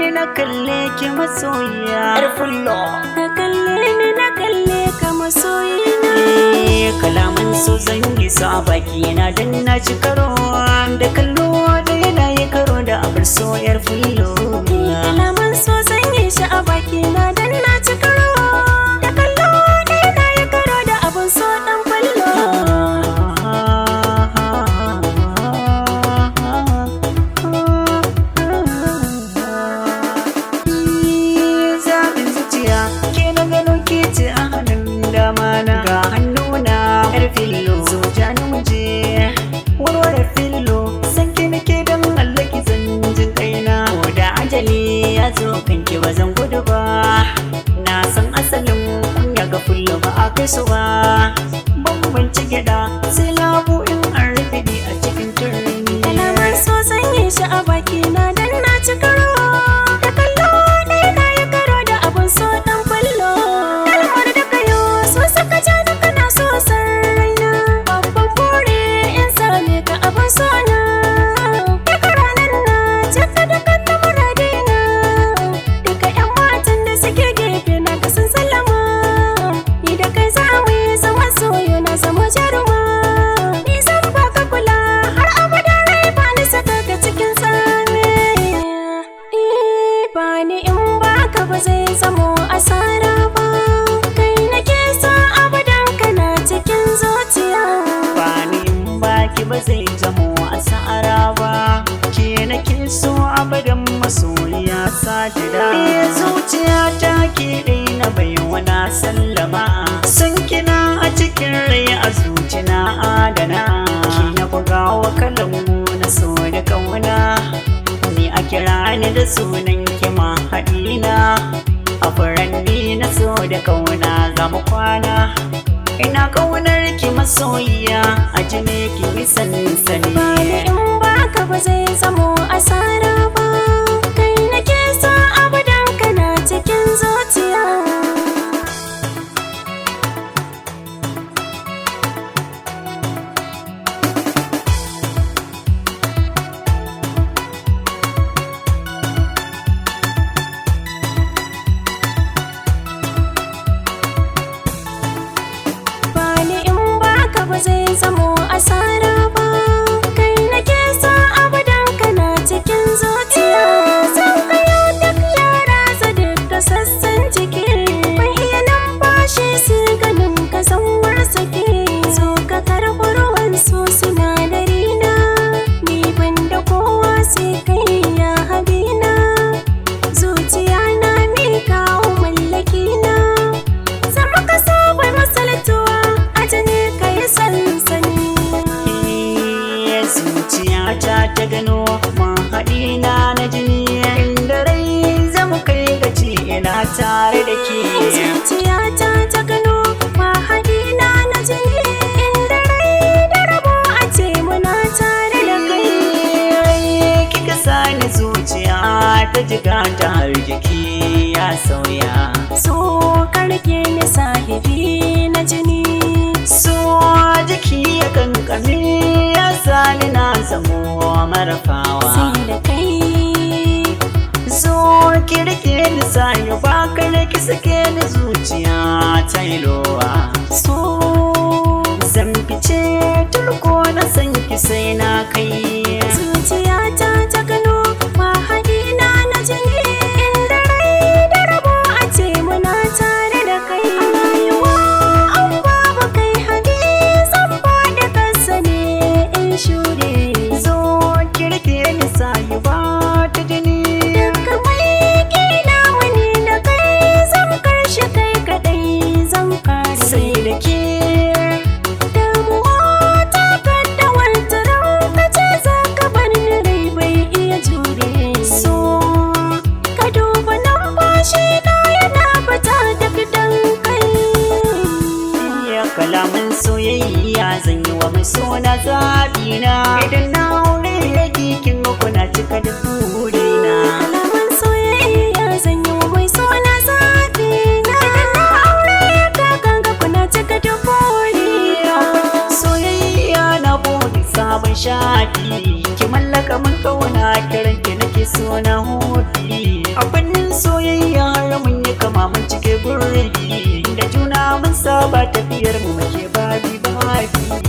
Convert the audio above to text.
ni na kalle ki masoyiya Fullo. Ka kalle ni na kalle ka masoyina. Kalaman so zan yi sa baki na dan na ci karo da kallo da yana yi karo da abar so yar Fullo. Kalaman so zan yi shi a baki na dan na ci karo da kallo da yana yi karo da abun so dan Fullo. Zaɓin zuciya ke na gano ke ce a hannun dama na ga hannuna yar Fullo. Zuciya na muje warware Fullo, san ki nake don Allah ki zan jin kaina. Ko da ajali ya zo kanki ba zan gudu ba, na san asalin kunya ga Fullo ba a kai su ba. Bambanci gyaɗa sai labu in an rufe ni a cikin turmi. Kalaman so zan yi shi a baki na dan na ci karo da kallo da yana yi karo da abun so dan Fullo. Kalmar da kayo so saka ja da kana so san raina. Babban bore in same ka abun so na. Daga ranar na cika da kan na muradina. Duka yan matan da suke gefe na ga sun sallama. Ni da kai za mu yi zama soyo na zama jaruma. Ni zan baka kula har abada rai ba ni saka ka cikin tsame. Ba ni in baka ba zai zamo asara ba. Kai nake so abadan kana cikin zuciya. Bani in baki ba zai zamo asara ba, ke nake so abadan masoyiya sajida. Zuciya ta ke na bai wana sallama, sun kina a cikin rai a zuci na adana. Ki na buga wa kalamu na so da kauna, ni a kira ni da sunan kima haɗina. A furanni na so da kauna za mu kwana, ina kaunar ki masoyiya a jini ki yi sansani. Bani in baka ba zai zamo asara ba. Kai nake so abadan kana cikin zuciya. Bani in baka ba zai zamo asara ba. Kai nake so abadan kana cikin zuciya. Zan kayo duk yara sa duka sassan jiki. Ban iya numfashi sai ganin ka san warsake. So ka karɓi ruwan so sinadari na. Ni ban da kowa sai kai ya habina. Zuciya na mika wa mallaki na. Zama ka sabai masalatuwa a jini ka yi sansani. Zuciyata ta gano mahaɗina na jini, inda rai zamu kai gaci ina tare da ke. Zuciyata ta gano mahadina na jini, inda rai da rabo a ce muna tare da kai. Kika sani zuciya ta jiga ta har jiki ya sauya. So karke ni sahibi na jini. So jiki ya kankame ya sani na zamo marafawa. Sai da kai So kirke ni sayo ba kare ki sake ni zuciya ta yi lowa. so Zan fice turko na san ki sai na kai. zuciyata ta gano mahadina na jini, inda rai da rabo a ce muna tare da kai. A rayuwa an babu kai hadi zan faɗi kansa ne in shuɗe. Zo kirke ni sayo ba ta jini. Duka mai ƙina wani da kai zan karshe kai kaɗai zan kare. Sai da ke Damuwa ta kaddawar taron ka ce za ka bar ni rai bai iya jure. So ka duba numfashi na yana fita duk dan kai. ya kalaman soyayya zan yi wa mai sona zaɓina. Idan na aure yaki kin ga kuna cika da burina. Kalaman soyayya zan yi wa mai sona zaɓi na. Idan na aure ka ganga kuna cika da burina. Soyayya na bude sabon shafi, ki mallaka mun kauna kiran ki nake so na hoti. abin soyayya har mun yi kama mun cike gurbi da juna mun saba tafiyar mu muke babi babi